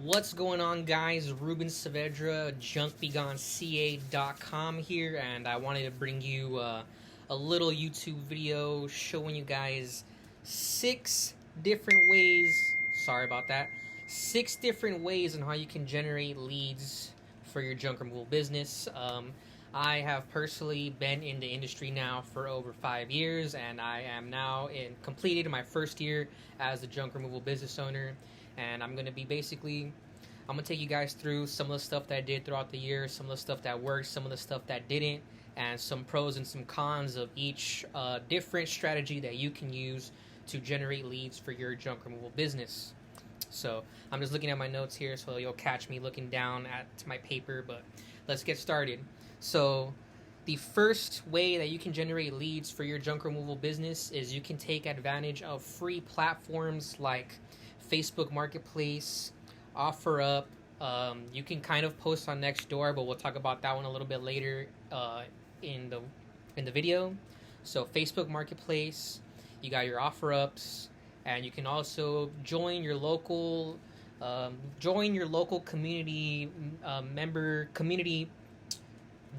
What's going on, guys? Ruben Saavedra, junkbegoneca.com here, and I wanted to bring you a little YouTube video showing you guys 6 different ways. Sorry about that. 6 different ways on how you can generate leads for your junk removal business. I have personally been in the industry now for over 5 years, and I am now completed my first year as a junk removal business owner. And I'm going to take you guys through some of the stuff that I did throughout the year, some of the stuff that worked, some of the stuff that didn't, and some pros and some cons of each different strategy that you can use to generate leads for your junk removal business. So I'm just looking at my notes here, so you'll catch me looking down at my paper, but let's get started. So the first way that you can generate leads for your junk removal business is you can take advantage of free platforms like Facebook Marketplace, OfferUp. You can kind of post on Nextdoor, but we'll talk about that one a little bit later in the video. So Facebook Marketplace, you got your OfferUps, and you can also join your local community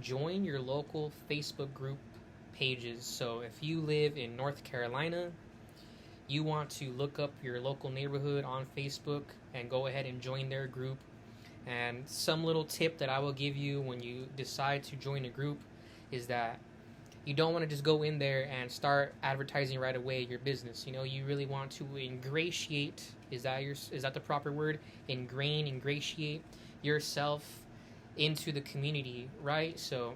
Join your local Facebook group pages. So if you live in North Carolina, you want to look up your local neighborhood on Facebook and go ahead and join their group. And some little tip that I will give you when you decide to join a group is that you don't want to just go in there and start advertising right away your business. You really want to ingratiate, is that the proper word? Ingratiate yourself into the community, right? So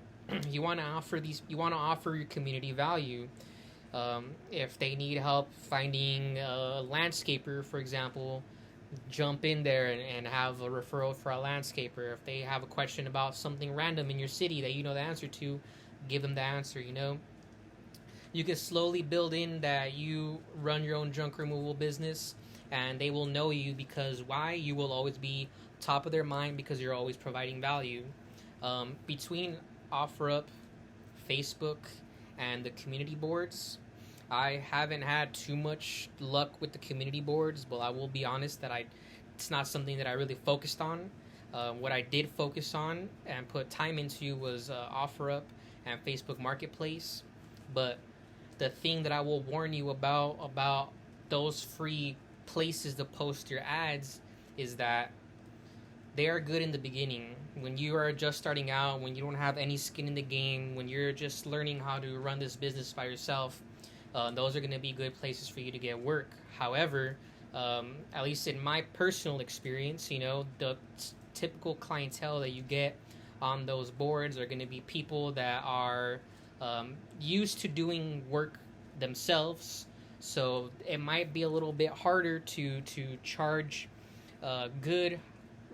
you want to offer your community value. If they need help finding a landscaper, for example, jump in there and have a referral for a landscaper. If they have a question about something random in your city that you know the answer to, give them the answer. You can slowly build in that you run your own junk removal business, and they will know you because why? You will always be top of their mind because you're always providing value. Between OfferUp, Facebook, and the community boards, I haven't had too much luck with the community boards, but I will be honest that it's not something that I really focused on. What I did focus on and put time into was OfferUp and Facebook Marketplace. But the thing that I will warn you about those free places to post your ads is that they are good in the beginning. When you are just starting out, when you don't have any skin in the game, when you're just learning how to run this business by yourself, those are going to be good places for you to get work. However, at least in my personal experience, the typical clientele that you get on those boards are going to be people that are used to doing work themselves. So it might be a little bit harder to charge good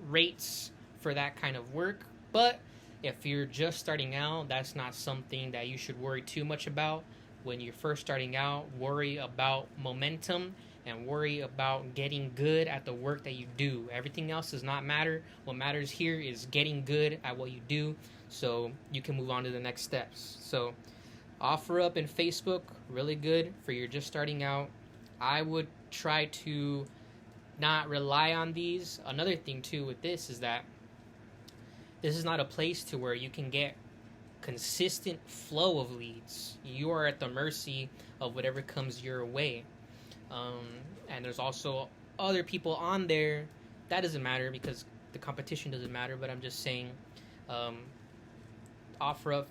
rates for that kind of work. But if you're just starting out, that's not something that you should worry too much about. When you're first starting out, worry about momentum and worry about getting good at the work that you do. Everything else does not matter. What matters here is getting good at what you do so you can move on to the next steps. So OfferUp and Facebook, really good for you're just starting out. I would try to not rely on these. Another thing too with this is that this is not a place to where you can get consistent flow of leads. You are at the mercy of whatever comes your way. And there's also other people on there. That doesn't matter because the competition doesn't matter, but I'm just saying OfferUp,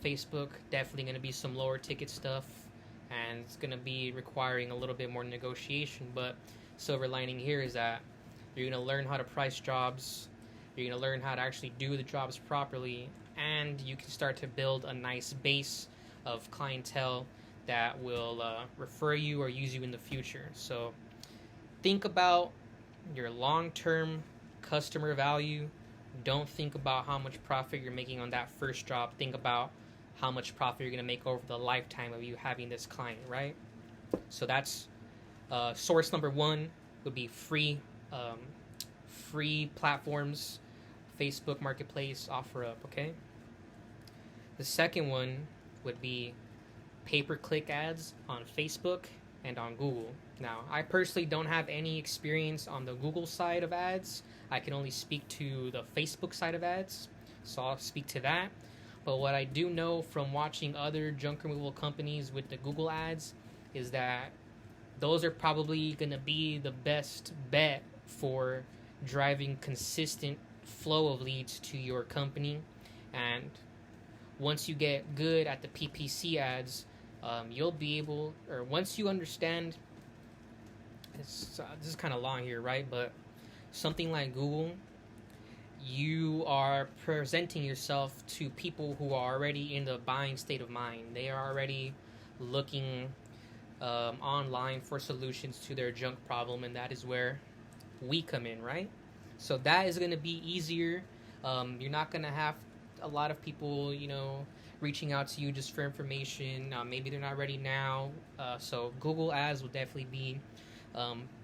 Facebook, definitely going to be some lower ticket stuff, and it's going to be requiring a little bit more negotiation. But silver lining here is that you're going to learn how to price jobs, you're going to learn how to actually do the jobs properly, and you can start to build a nice base of clientele that will refer you or use you in the future. So think about your long-term customer value. Don't think about how much profit you're making on that first job. Think about how much profit you're going to make over the lifetime of you having this client, right? So that's source number one would be free platforms, Facebook Marketplace, OfferUp, okay? The second one would be pay-per-click ads on Facebook and on Google. Now, I personally don't have any experience on the Google side of ads. I can only speak to the Facebook side of ads, so I'll speak to that. But what I do know from watching other junk removal companies with the Google ads is that those are probably going to be the best bet for driving consistent flow of leads to your company. And once you get good at the PPC ads, you'll be able, or once you understand, this is kind of long here, right? But something like Google, you are presenting yourself to people who are already in the buying state of mind. They are already looking online for solutions to their junk problem, and that is where we come in, right? So that is going to be easier. You're not going to have a lot of people, reaching out to you just for information. Maybe they're not ready now. So Google ads will definitely be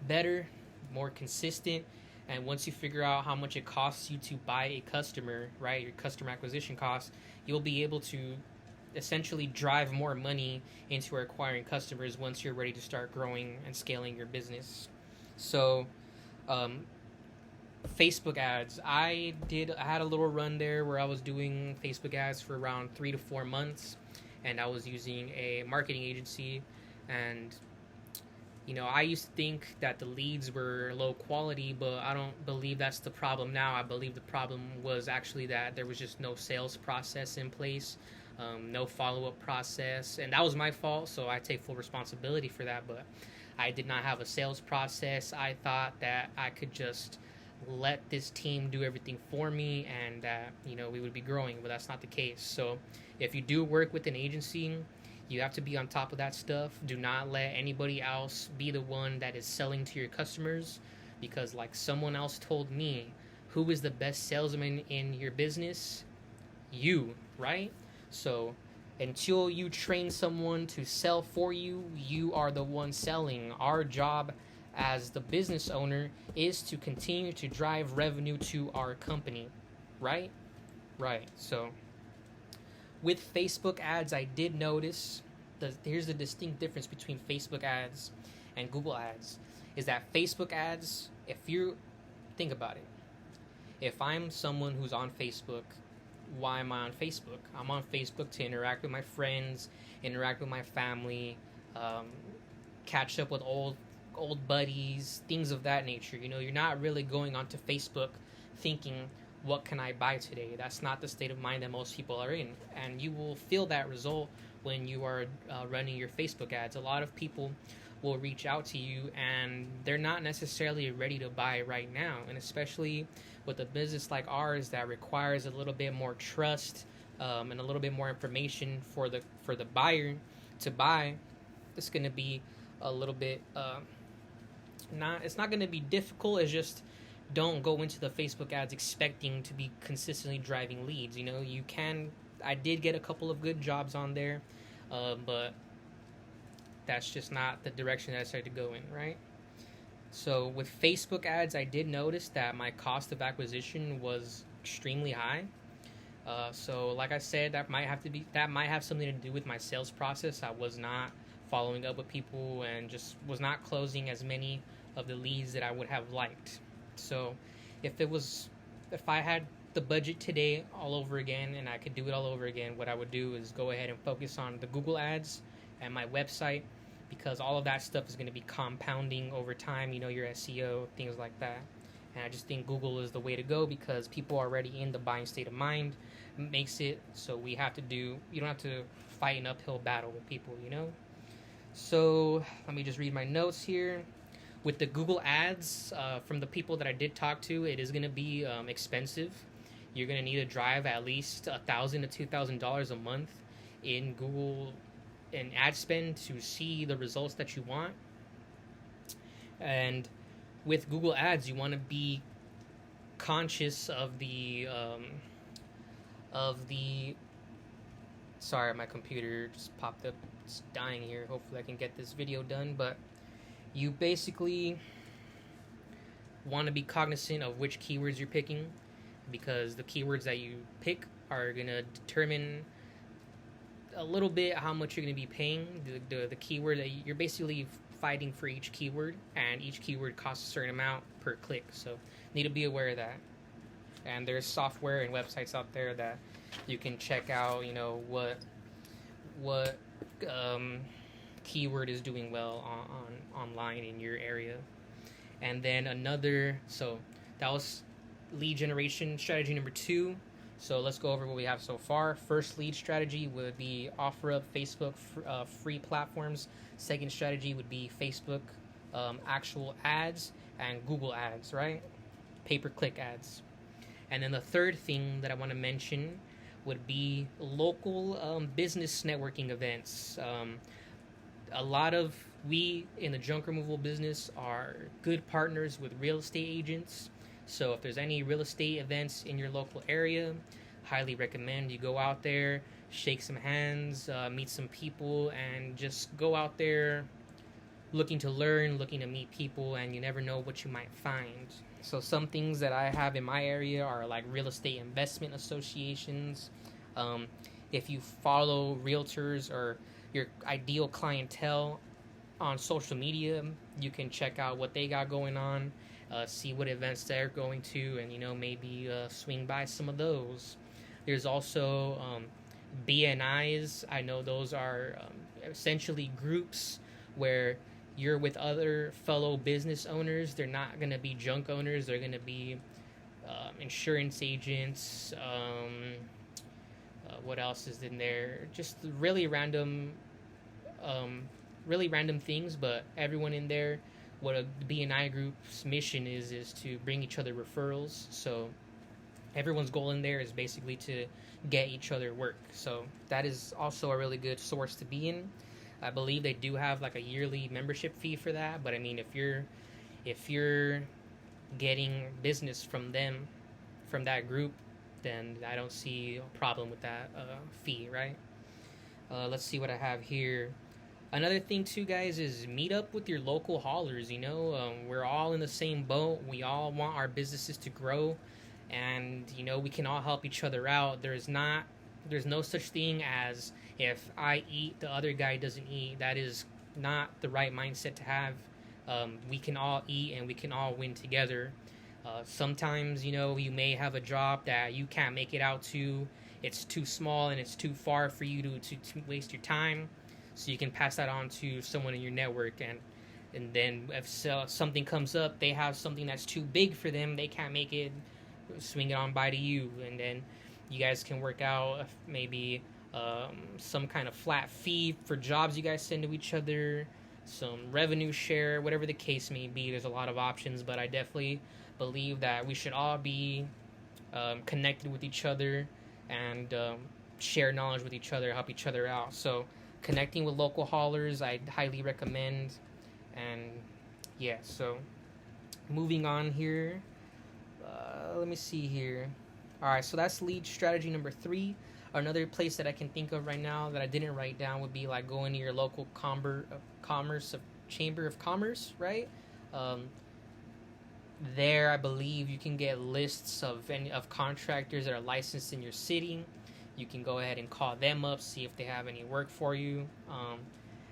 better, more consistent. And once you figure out how much it costs you to buy a customer, right, your customer acquisition costs, you'll be able to essentially drive more money into acquiring customers once you're ready to start growing and scaling your business. So, Facebook ads. I had a little run there where I was doing Facebook ads for around 3 to 4 months, and I was using a marketing agency. And I used to think that the leads were low quality, but I don't believe that's the problem now. I believe the problem was actually that there was just no sales process in place, no follow-up process, and that was my fault, so I take full responsibility for that. But I did not have a sales process. I thought that I could just let this team do everything for me, and that we would be growing, but that's not the case. So if you do work with an agency, you have to be on top of that stuff. Do not let anybody else be the one that is selling to your customers, because like someone else told me, who is the best salesman in your business? You, right? So until you train someone to sell for you, you are the one selling. Our job as the business owner is to continue to drive revenue to our company, right? Right. So with Facebook ads, I did notice here's the distinct difference between Facebook ads and Google ads, is that Facebook ads, if you think about it, if I'm someone who's on Facebook, why am I on Facebook? I'm on Facebook to interact with my friends, interact with my family, catch up with old buddies, things of that nature. You're not really going onto Facebook thinking, what can I buy today? That's not the state of mind that most people are in. And you will feel that result when you are running your Facebook ads. A lot of people will reach out to you and they're not necessarily ready to buy right now. And especially with a business like ours that requires a little bit more trust and a little bit more information for the buyer to buy, it's going to be a little bit it's not going to be difficult. It's just don't go into the Facebook ads expecting to be consistently driving leads. I did get a couple of good jobs on there, but that's just not the direction that I started to go in, right? So with Facebook ads, I did notice that my cost of acquisition was extremely high. So like I said, that might have something to do with my sales process. I was not following up with people and just was not closing as many of the leads that I would have liked. So if I had the budget today all over again and I could do it all over again, what I would do is go ahead and focus on the Google ads and my website, because all of that stuff is going to be compounding over time, your SEO, things like that. And I just think Google is the way to go because people are already in the buying state of mind. Makes it so you don't have to fight an uphill battle with people, So let me just read my notes here. With the Google ads, from the people that I did talk to, it is going to be expensive. You're going to need to drive at least $1,000 to $2,000 a month in Google and ad spend to see the results that you want. And with Google ads, you want to be conscious of the sorry, my computer just popped up. It's dying here. Hopefully I can get this video done, but you basically want to be cognizant of which keywords you're picking, because the keywords that you pick are going to determine a little bit how much you're going to be paying. The keyword that you're basically fighting for each keyword, and each keyword costs a certain amount per click. So need to be aware of that. And there's software and websites out there that you can check out, what keyword is doing well on online in your area. And then so that was lead generation strategy number 2. So let's go over what we have so far. First lead strategy would be offer up Facebook free platforms. Second strategy would be Facebook actual ads and Google ads, right? Pay-per-click ads. And then the third thing that I want to mention would be local business networking events. A lot of we in the junk removal business are good partners with real estate agents. So if there's any real estate events in your local area, highly recommend you go out there, shake some hands, meet some people, and just go out there looking to learn, looking to meet people, and you never know what you might find. So some things that I have in my area are like real estate investment associations. If you follow realtors or your ideal clientele on social media, you can check out what they got going on, see what events they're going to, and maybe swing by some of those. There's also BNIs. I know those are essentially groups where you're with other fellow business owners. They're not going to be junk owners. They're going to be insurance agents. What else is in there? Just really random things, but everyone in there, what a BNI group's mission is to bring each other referrals. So everyone's goal in there is basically to get each other work. So that is also a really good source to be in. I believe they do have like a yearly membership fee for that, but I mean, if you're getting business from them, from that group, then I don't see a problem with that fee, right? Let's see what I have here. Another thing too, guys, is meet up with your local haulers. We're all in the same boat. We all want our businesses to grow, and we can all help each other out. There's no such thing as if I eat, the other guy doesn't eat. That is not the right mindset to have. We can all eat and we can all win together. Sometimes, you may have a job that you can't make it out to. It's too small and it's too far for you to waste your time. So you can pass that on to someone in your network. And then if something comes up, they have something that's too big for them, they can't make it, swing it on by to you. And then you guys can work out maybe some kind of flat fee for jobs you guys send to each other, some revenue share, whatever the case may be. There's a lot of options, but I definitely believe that we should all be connected with each other and share knowledge with each other, help each other out. So connecting with local haulers, I highly recommend. And yeah, so moving on here, let me see here. All right, so that's lead strategy number 3. Another place that I can think of right now that I didn't write down would be like going to your local chamber of commerce, right? There, I believe you can get lists of contractors that are licensed in your city. You can go ahead and call them up, see if they have any work for you.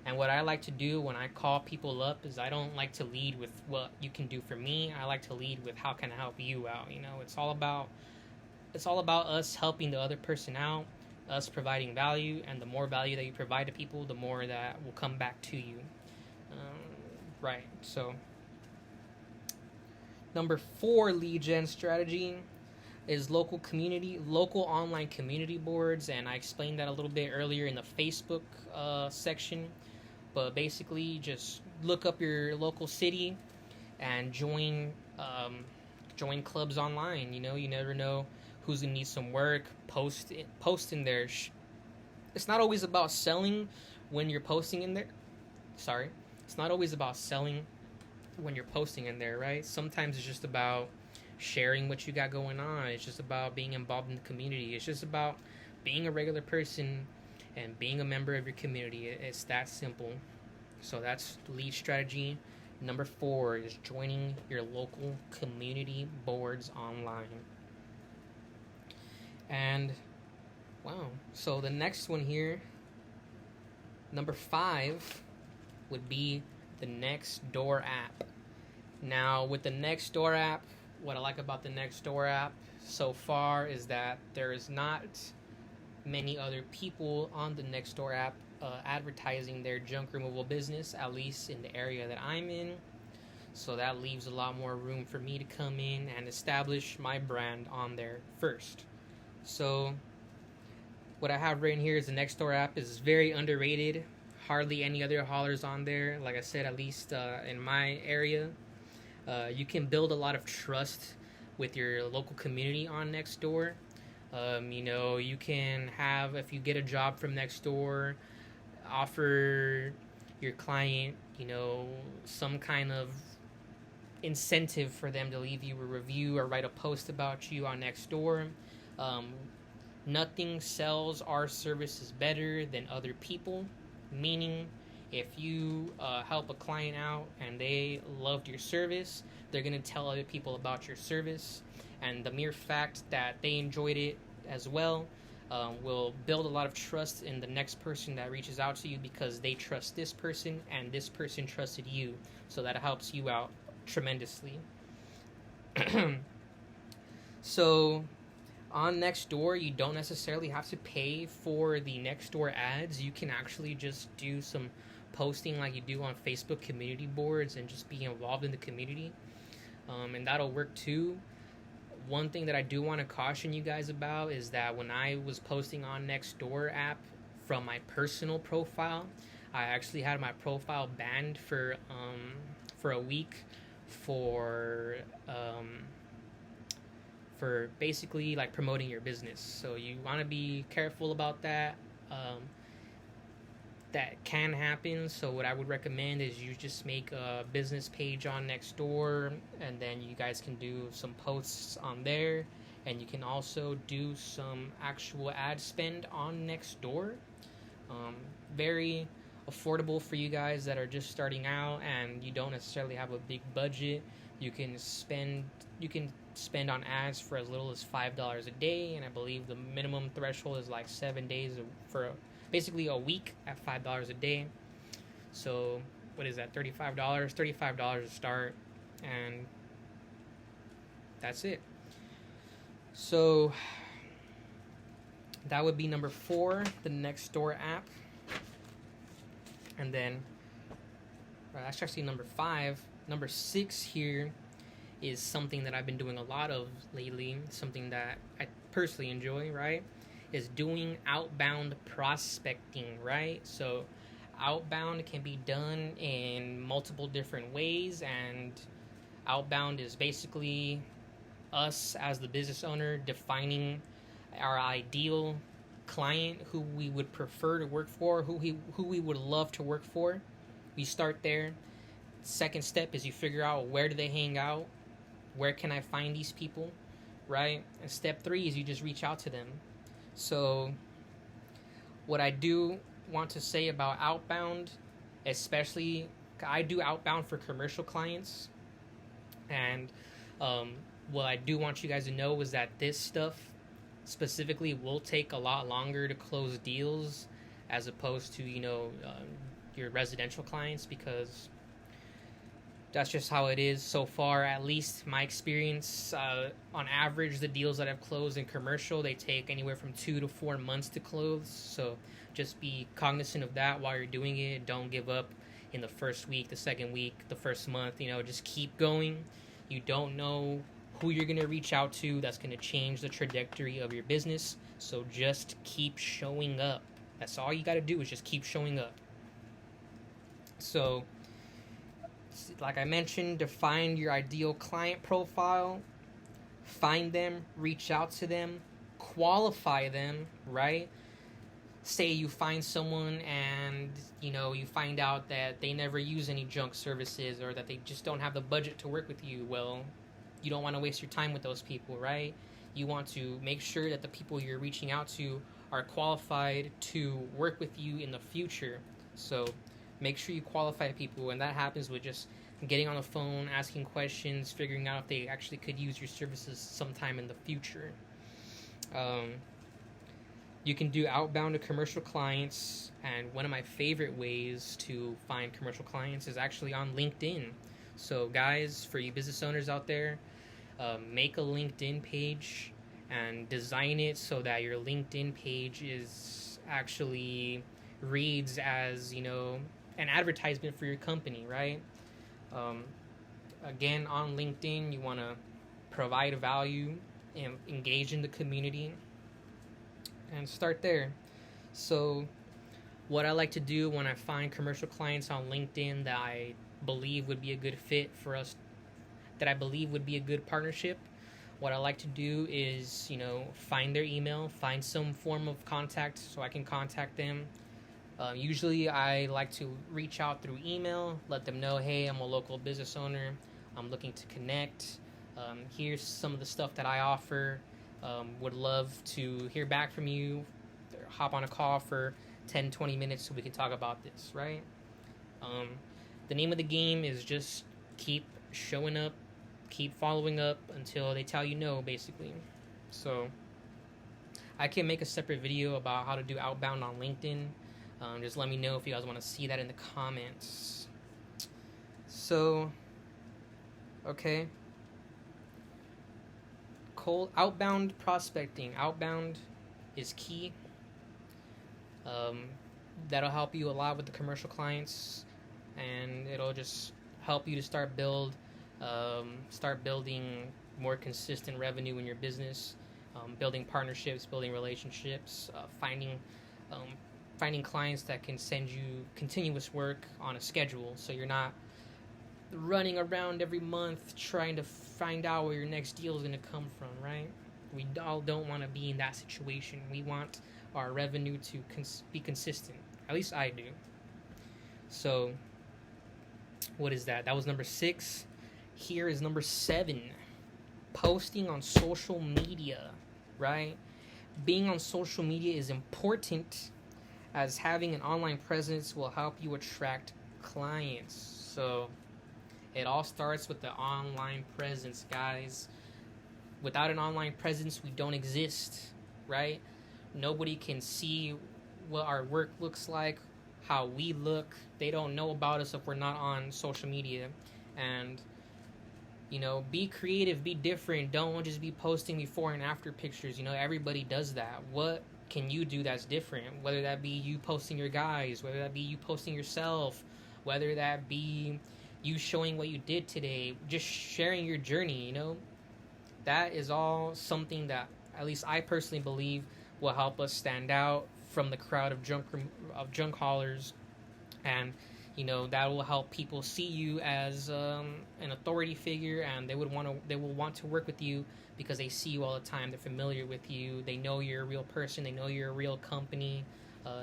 And what I like to do when I call people up is I don't like to lead with what you can do for me. I like to lead with how can I help you out. It's all about us helping the other person out, us providing value, and the more value that you provide to people, the more that will come back to you. Right, so number 4 lead gen strategy is local online community boards, and I explained that a little bit earlier in the Facebook section. But basically, just look up your local city and join clubs online. You never know who's gonna need some work. Post in there. It's not always about selling when you're posting in there. Sorry, it's not always about selling when you're posting in there, right? Sometimes it's just about sharing what you got going on. It's just about being involved in the community. It's just about being a regular person and being a member of your community. It's that simple. So that's lead strategy number 4, is joining your local community boards online. And wow, so the next one here, number 5, would be the Nextdoor app. Now, with the Nextdoor app, what I like about the Nextdoor app so far is that there is not many other people on the Nextdoor app advertising their junk removal business, at least in the area that I'm in. So that leaves a lot more room for me to come in and establish my brand on there first. So what I have written here is the Nextdoor app is very underrated. Hardly any other haulers on there. Like I said, at least in my area, you can build a lot of trust with your local community on Nextdoor. You can have, if you get a job from Nextdoor, offer your client, some kind of incentive for them to leave you a review or write a post about you on Nextdoor. Nothing sells our services better than other people, meaning if you help a client out and they loved your service, they're going to tell other people about your service, and the mere fact that they enjoyed it as well will build a lot of trust in the next person that reaches out to you, because they trust this person and this person trusted you, so that helps you out tremendously. So on Nextdoor, you don't necessarily have to pay for the Nextdoor ads. You can actually just do some posting like you do on Facebook community boards and just be involved in the community, and that'll work too. One thing that I do want to caution you guys about is that when I was posting on Nextdoor app from my personal profile, I actually had my profile banned for a week for basically like promoting your business. So you want to be careful about that. That can happen. So what I would recommend is you just make a business page on Nextdoor, and then you guys can do some posts on there, and you can also do some actual ad spend on Nextdoor. Very affordable for you guys that are just starting out and you don't necessarily have a big budget. You can spend on ads for as little as $5 a day, and I believe the minimum threshold is like 7 days for basically a week at $5 a day. So what is that, $35? $35 to start, and that's it. So that would be number 4, the Nextdoor app. And then that's actually number 5. Number 6 here is something that I've been doing a lot of lately, something that I personally enjoy, right? Is doing outbound prospecting, right? So outbound can be done in multiple different ways, and outbound is basically us as the business owner defining our ideal client, who we would prefer to work for, who we would love to work for. We start there. Second step is you figure out where do they hang out, where can I find these people, right? And step 3 is you just reach out to them. So what I do want to say about outbound, especially I do outbound for commercial clients, and what I do want you guys to know is that this stuff specifically will take a lot longer to close deals as opposed to your residential clients, because that's just how it is so far. At least my experience, on average, the deals that I've closed in commercial, they take anywhere from 2 to 4 months to close. So just be cognizant of that while you're doing it. Don't give up in the first week, the second week, the first month. Just keep going. You don't know who you're going to reach out to that's going to change the trajectory of your business. So just keep showing up. That's all you got to do, is just keep showing up. So like I mentioned, define your ideal client profile, find them, reach out to them, qualify them, right? Say you find someone and, you find out that they never use any junk services, or that they just don't have the budget to work with you. Well, you don't want to waste your time with those people, right? You want to make sure that the people you're reaching out to are qualified to work with you in the future. So make sure you qualify people, and that happens with just getting on the phone, asking questions, figuring out if they actually could use your services sometime in the future. You can do outbound to commercial clients, and one of my favorite ways to find commercial clients is actually on LinkedIn. So, guys, for you business owners out there, make a LinkedIn page and design it so that your LinkedIn page is actually reads as, an advertisement for your company, right? Um, Again, on LinkedIn, you want to provide value and engage in the community and start there. So, what I like to do when I find commercial clients on LinkedIn that I believe would be a good fit for us, that I believe would be a good partnership, what I like to do is, find their email, find some form of contact so I can contact them. Usually, I like to reach out through email, let them know, hey, I'm a local business owner, I'm looking to connect. Here's some of the stuff that I offer. Would love to hear back from you. Hop on a call for 10-20 minutes so we can talk about this, right? The name of the game is just keep showing up, keep following up until they tell you no, basically. So I can make a separate video about how to do outbound on LinkedIn. Just let me know if you guys want to see that in the comments. So, okay. Outbound prospecting. Outbound is key. That'll help you a lot with the commercial clients, and it'll just help you to start building more consistent revenue in your business, building partnerships, building relationships, finding clients that can send you continuous work on a schedule, so you're not running around every month trying to find out where your next deal is going to come from, right? We all don't want to be in that situation. We want our revenue to be consistent. At least I do. So, what is that? That was number 6. Here is number 7. Posting on social media, right? Being on social media is important, as having an online presence will help you attract clients. So, it all starts with the online presence, guys. Without an online presence, we don't exist, right? Nobody can see what our work looks like, how we look. They don't know about us if we're not on social media. And, be creative, be different. Don't just be posting before and after pictures. Everybody does that. What can you do that's different? Whether that be you posting your guys, whether that be you posting yourself, whether that be you showing what you did today, just sharing your journey, that is all something that at least I personally believe will help us stand out from the crowd of junk haulers, and that will help people see you as an authority figure, and they will want to work with you because they see you all the time. They're familiar with you. They know you're a real person. They know you're a real company.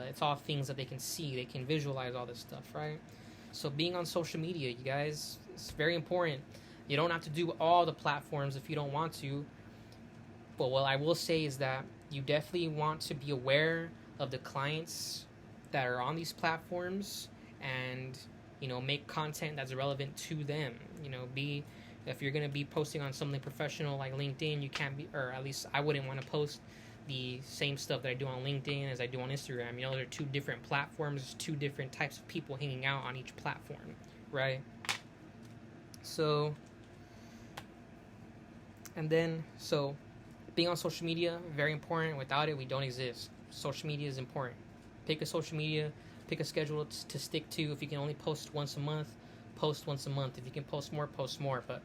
It's all things that they can see. They can visualize all this stuff, right? So being on social media, you guys, it's very important. You don't have to do all the platforms if you don't want to. But what I will say is that you definitely want to be aware of the clients that are on these platforms, and make content that's relevant to them. If you're going to be posting on something professional like LinkedIn, you can't be, or at least I wouldn't want to post the same stuff that I do on LinkedIn as I do on Instagram. They're 2 different platforms, 2 different types of people hanging out on each platform, right? So, being on social media, very important. Without it, we don't exist. Social media is important. Pick a social media, pick a schedule to stick to. If you can only post once a month, post once a month. If you can post more, but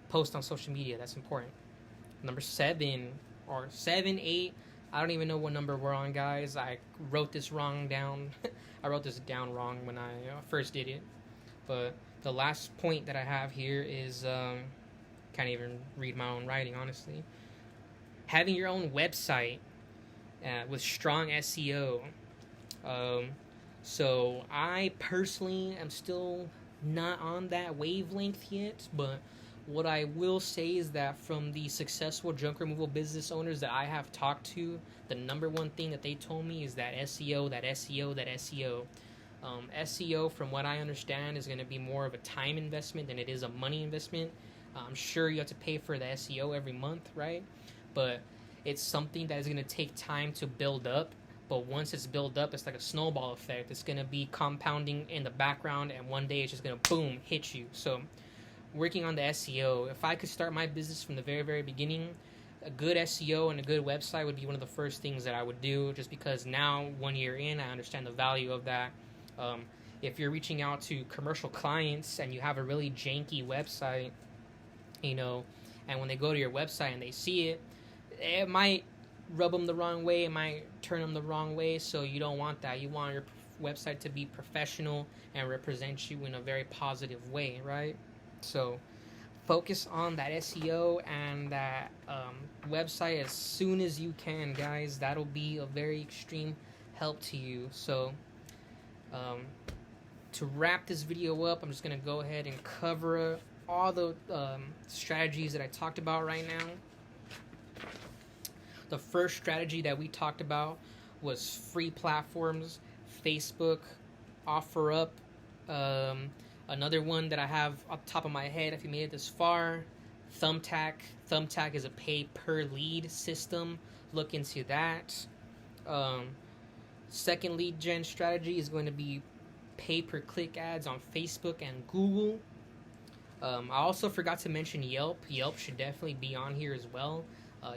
post on social media. That's important. Number 7, or 7, 8, I don't even know what number we're on, guys. I wrote this down. I wrote this down wrong when I first did it. But the last point that I have here is, can't even read my own writing, honestly. Having your own website with strong SEO. So I personally am still not on that wavelength yet, but what I will say is that from the successful junk removal business owners that I have talked to, the number one thing that they told me is that SEO. SEO, from what I understand, is going to be more of a time investment than it is a money investment. I'm sure you have to pay for the SEO every month, right? But it's something that is going to take time to build up. But once it's built up, it's like a snowball effect. It's going to be compounding in the background, and one day it's just going to boom, hit you. So working on the SEO, if I could start my business from the very, very beginning, a good SEO and a good website would be one of the first things that I would do, just because now, 1 year in, I understand the value of that. If you're reaching out to commercial clients and you have a really janky website, and when they go to your website and they see it, it might rub them the wrong way, it might turn them the wrong way, so you don't want that. You want your website to be professional and represent you in a very positive way, right? So focus on that SEO and that website as soon as you can, guys. That'll be a very extreme help to you. So to wrap this video up, I'm just going to go ahead and cover all the strategies that I talked about right now. The first strategy that we talked about was free platforms, Facebook, OfferUp. Another one that I have off the top of my head, if you made it this far, Thumbtack. Thumbtack is a pay per lead system. Look into that. Second lead gen strategy is going to be pay per click ads on Facebook and Google. I also forgot to mention Yelp. Yelp should definitely be on here as well.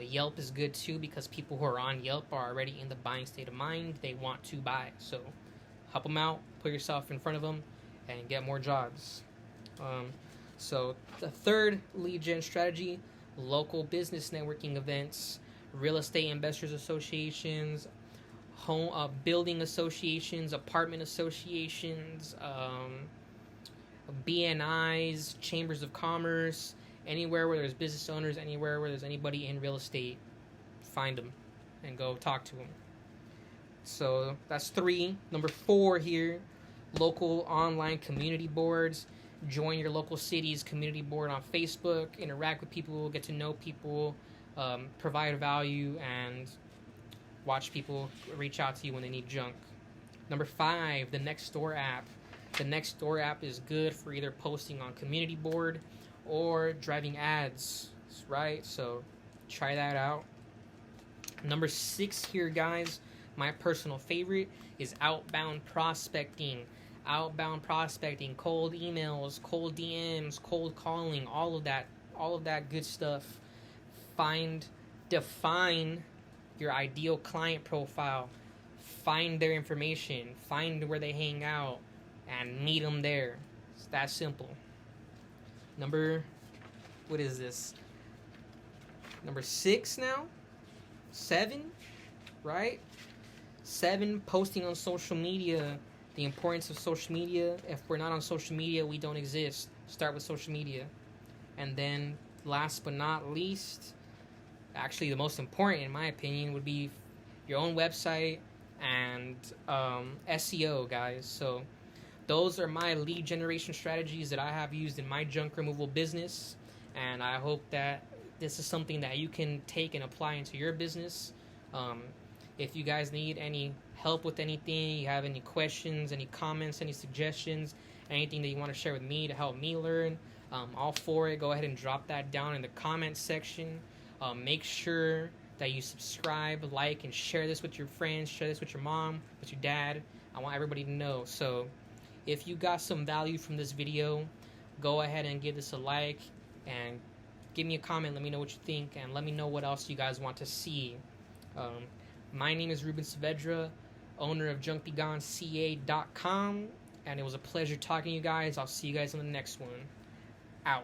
Yelp is good too because people who are on Yelp are already in the buying state of mind. They want to buy. So help them out, put yourself in front of them, and get more jobs. So the third lead gen strategy, local business networking events, real estate investors associations, home building associations, apartment associations, BNIs, chambers of commerce, anywhere where there's business owners, anywhere where there's anybody in real estate, find them and go talk to them. So that's 3. Number 4 here, local online community boards. Join your local city's community board on Facebook, interact with people, get to know people, provide value, and watch people reach out to you when they need junk. Number 5, the Nextdoor app. The Nextdoor app is good for either posting on community board or driving ads, right? So try that out. Number 6 here, guys, my personal favorite is outbound prospecting. Outbound prospecting, cold emails, cold DMs, cold calling, all of that good stuff. Define your ideal client profile, find their information, find where they hang out, and meet them there. It's that simple. What is this? Number 6 now? 7, right? 7, posting on social media. The importance of social media. If we're not on social media, we don't exist. Start with social media. And then, last but not least, actually the most important in my opinion, would be your own website and SEO, guys. So those are my lead generation strategies that I have used in my junk removal business, and I hope that this is something that you can take and apply into your business. If you guys need any help with anything, you have any questions, any comments, any suggestions, anything that you want to share with me to help me learn, all for it. Go ahead and drop that down in the comments section. Make sure that you subscribe, like, and share this with your friends, share this with your mom, with your dad. I want everybody to know. So if you got some value from this video, go ahead and give this a like and give me a comment. Let me know what you think, and let me know what else you guys want to see. My name is Ruben Saavedra, owner of JunkBeGoneCA.com, and it was a pleasure talking to you guys. I'll see you guys on the next one. Out.